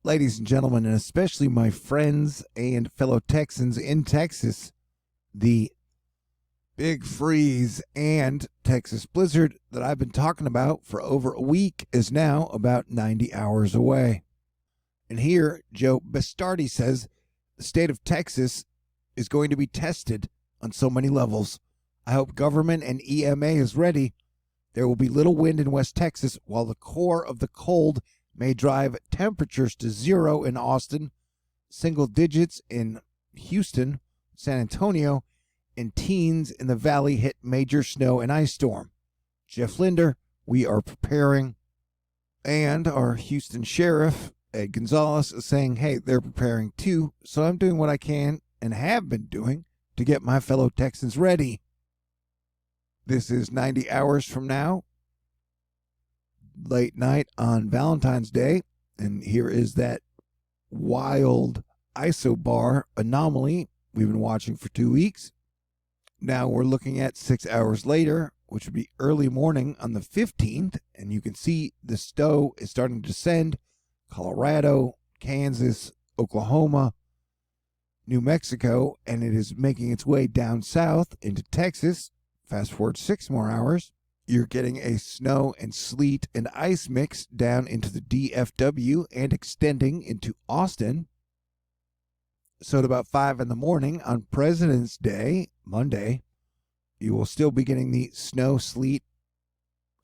Ladies and gentlemen, and especially my friends and fellow Texans in Texas, the big freeze and Texas blizzard that I've been talking about for over a week is now about 90 hours away. And here, Joe Bastardi says the state of Texas is going to be tested on so many levels. I hope government and EMA is ready. There will be little wind in West Texas, while the core of the cold may drive temperatures to zero in Austin, single digits in Houston, San Antonio, and teens in the valley hit major snow and ice storm. Jeff Linder, we are preparing. And our Houston sheriff, Ed Gonzalez, is saying, hey, they're preparing too. So I'm doing what I can and have been doing to get my fellow Texans ready. This is 90 hours from now, late night on Valentine's Day, and here is that wild isobar anomaly we've been watching for 2 weeks. Now we're looking at 6 hours later, which would be early morning on the 15th, and you can see the snow is starting to descend. Colorado, Kansas, Oklahoma, New Mexico, and it is making its way down south into Texas. Fast forward 6 more hours. You're getting a snow and sleet and ice mix down into the DFW and extending into Austin. So at about 5 in the morning on President's Day, Monday, you will still be getting the snow, sleet,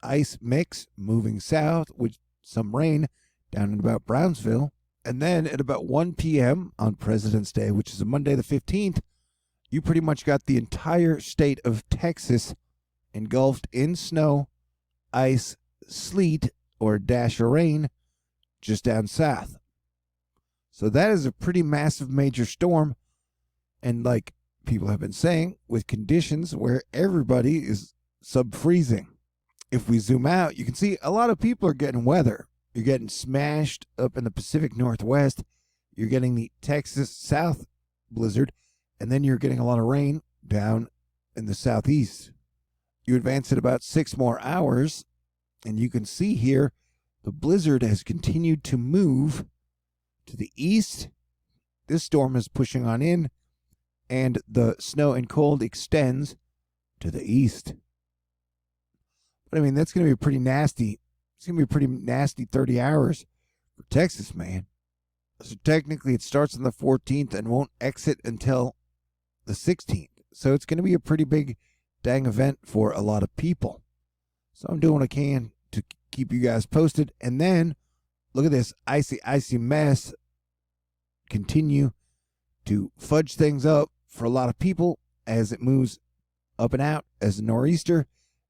ice mix moving south with some rain down in about Brownsville. And then at about 1 p.m. on President's Day, which is a Monday the 15th, you pretty much got the entire state of Texas engulfed in snow, ice, sleet, or a dash of rain just down south. So that is a pretty massive major storm. And like people have been saying, with conditions where everybody is sub-freezing. If we zoom out, you can see a lot of people are getting weather. You're getting smashed up in the Pacific Northwest. You're getting the Texas South blizzard. And then you're getting a lot of rain down in the southeast. You advance it about 6 more hours, and you can see here the blizzard has continued to move to the east. This storm is pushing on in, and the snow and cold extends to the east. But I mean, that's going to be pretty nasty. It's going to be a pretty nasty 30 hours for Texas, man. So technically it starts on the 14th and won't exit until the 16th. So it's going to be a pretty big dang event for a lot of people. So I'm doing what I can to keep you guys posted. And then look at this icy mess continue to fudge things up for a lot of people as it moves up and out as a nor'easter,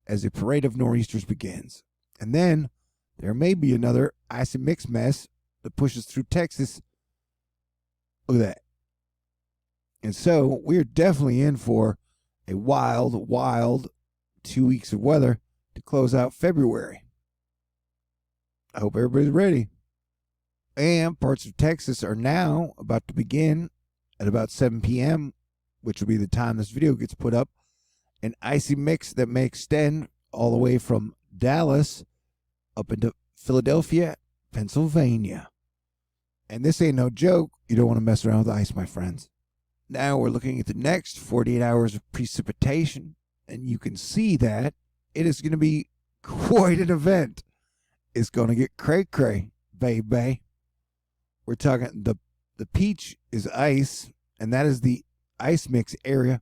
as a parade of nor'easters begins. And then there may be another icy mix mess that pushes through Texas. Look at that. And so we're definitely in for a wild 2 weeks of weather to close out February. I hope everybody's ready. And parts of Texas are now about to begin at about 7 p.m., which will be the time this video gets put up, an icy mix that may extend all the way from Dallas up into Philadelphia, Pennsylvania. And this ain't no joke. You don't want to mess around with ice, my friends. Now we're looking at the next 48 hours of precipitation, and you can see that it is going to be quite an event. It's going to get cray-cray, baby. We're talking the peach is ice, and that is the ice mix area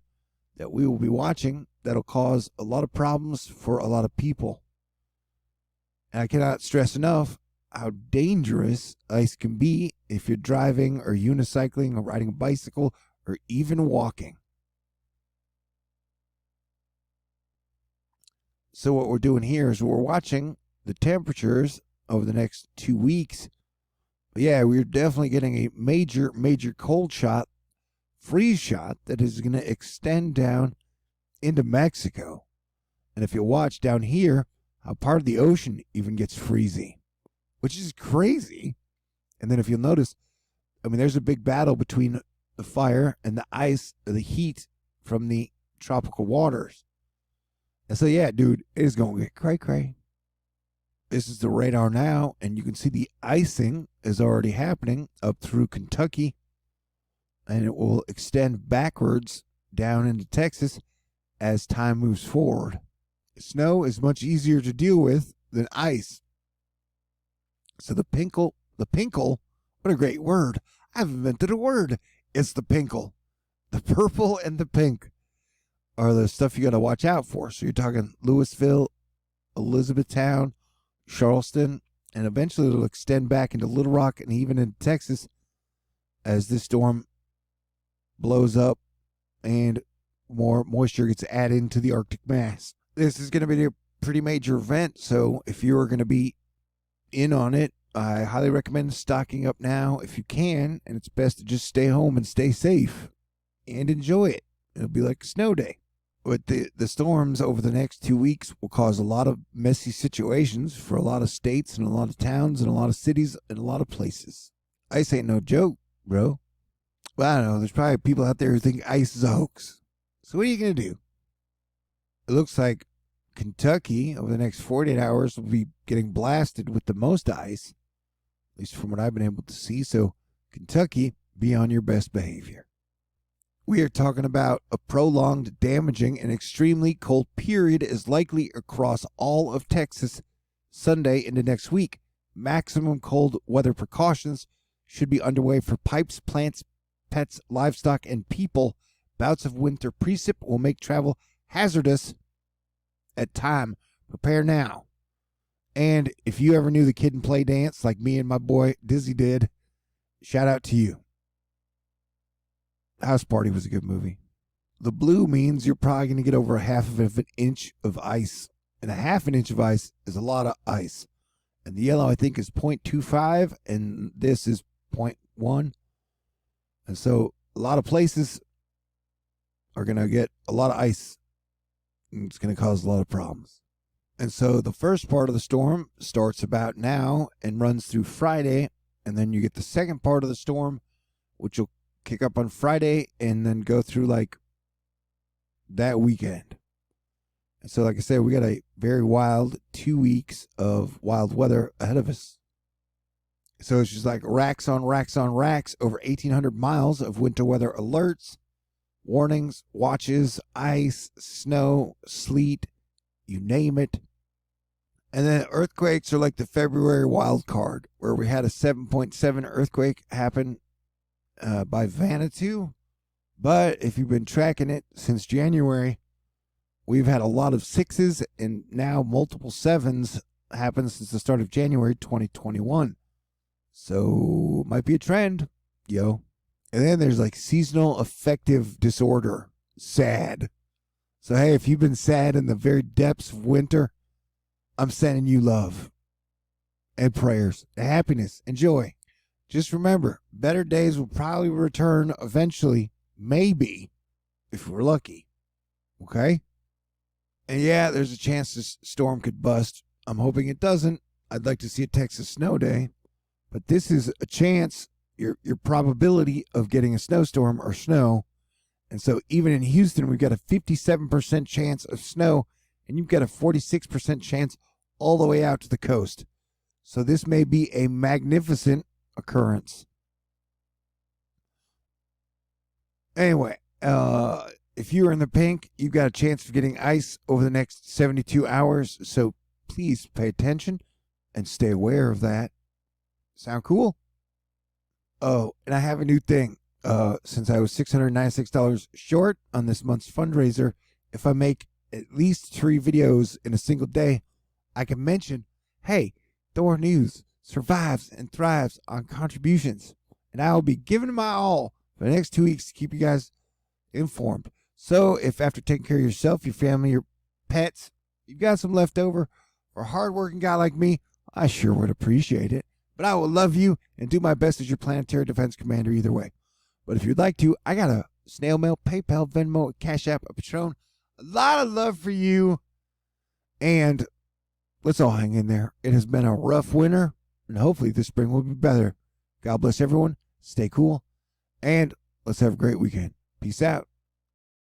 that we will be watching. That'll cause a lot of problems for a lot of people. And I cannot stress enough how dangerous ice can be if you're driving or unicycling or riding a bicycle or even walking. So what we're doing here is we're watching the temperatures over the next 2 weeks. But yeah, we're definitely getting a major cold shot, freeze shot that is going to extend down into Mexico. And if you watch down here, how part of the ocean even gets freezy, which is crazy. And then if you'll notice, I mean, there's a big battle between the fire and the ice, or the heat from the tropical waters. And so, yeah, dude, it is going to get cray-cray. This is the radar now, and you can see the icing is already happening up through Kentucky, and it will extend backwards down into Texas as time moves forward. Snow is much easier to deal with than ice. So the pinkle, what a great word. I've invented a word. It's the pinkle. The purple and the pink are the stuff you got to watch out for. So you're talking Louisville, Elizabethtown, Charleston, and eventually it'll extend back into Little Rock and even into Texas as this storm blows up and more moisture gets added into the Arctic mass. This is going to be a pretty major event, so if you're going to be in on it, I highly recommend stocking up now if you can, and it's best to just stay home and stay safe and enjoy it. It'll be like a snow day. But the storms over the next 2 weeks will cause a lot of messy situations for a lot of states and a lot of towns and a lot of cities and a lot of places. Ice ain't no joke, bro. Well, I don't know. There's probably people out there who think ice is a hoax. So what are you going to do? It looks like Kentucky over the next 48 hours will be getting blasted with the most ice, at least from what I've been able to see. So Kentucky, be on your best behavior. We are talking about a prolonged, damaging, and extremely cold period is likely across all of Texas Sunday into next week. Maximum cold weather precautions should be underway for pipes, plants, pets, livestock, and people. Bouts of winter precip will make travel hazardous at time. Prepare now. And if you ever knew the Kid and Play dance like me and my boy Dizzy did, shout out to you. House Party was a good movie. The blue means you're probably going to get over a half of an inch of ice. And a half an inch of ice is a lot of ice. And the yellow, I think, is 0.25, and this is 0.1. And so a lot of places are going to get a lot of ice. And it's going to cause a lot of problems. And so the first part of the storm starts about now and runs through Friday. And then you get the second part of the storm, which will kick up on Friday and then go through like that weekend. And so, like I said, we got a very wild 2 weeks of wild weather ahead of us. So it's just like racks on racks on racks, over 1,800 miles of winter weather alerts, warnings, watches, ice, snow, sleet, you name it. And then earthquakes are like the February wild card, where we had a 7.7 earthquake happen by Vanuatu. But if you've been tracking it since January, we've had a lot of 6s and now multiple 7s happen since the start of January 2021. So might be a trend, yo. And then there's like seasonal affective disorder, SAD. So hey, if you've been sad in the very depths of winter, I'm sending you love and prayers and happiness and joy. Just remember, better days will probably return eventually, maybe, if we're lucky. Okay? And yeah, there's a chance this storm could bust. I'm hoping it doesn't. I'd like to see a Texas snow day. But this is a chance, your probability of getting a snowstorm or snow. And so even in Houston, we've got a 57% chance of snow, and you've got a 46% chance all the way out to the coast. So this may be a magnificent occurrence. Anyway, if you're in the pink, you've got a chance of getting ice over the next 72 hours. So please pay attention and stay aware of that. Sound cool? Oh, and I have a new thing. Since I was $696 short on this month's fundraiser, if I make at least 3 videos in a single day, I can mention, hey, THORnews survives and thrives on contributions. And I will be giving my all for the next 2 weeks to keep you guys informed. So if after taking care of yourself, your family, your pets, you've got some left over for a hardworking guy like me, I sure would appreciate it. But I will love you and do my best as your planetary defense commander either way. But if you'd like to, I got a snail mail, PayPal, Venmo, CashApp, a Patron. A lot of love for you. And let's all hang in there. It has been a rough winter, and hopefully this spring will be better. God bless everyone. Stay cool. And let's have a great weekend. Peace out.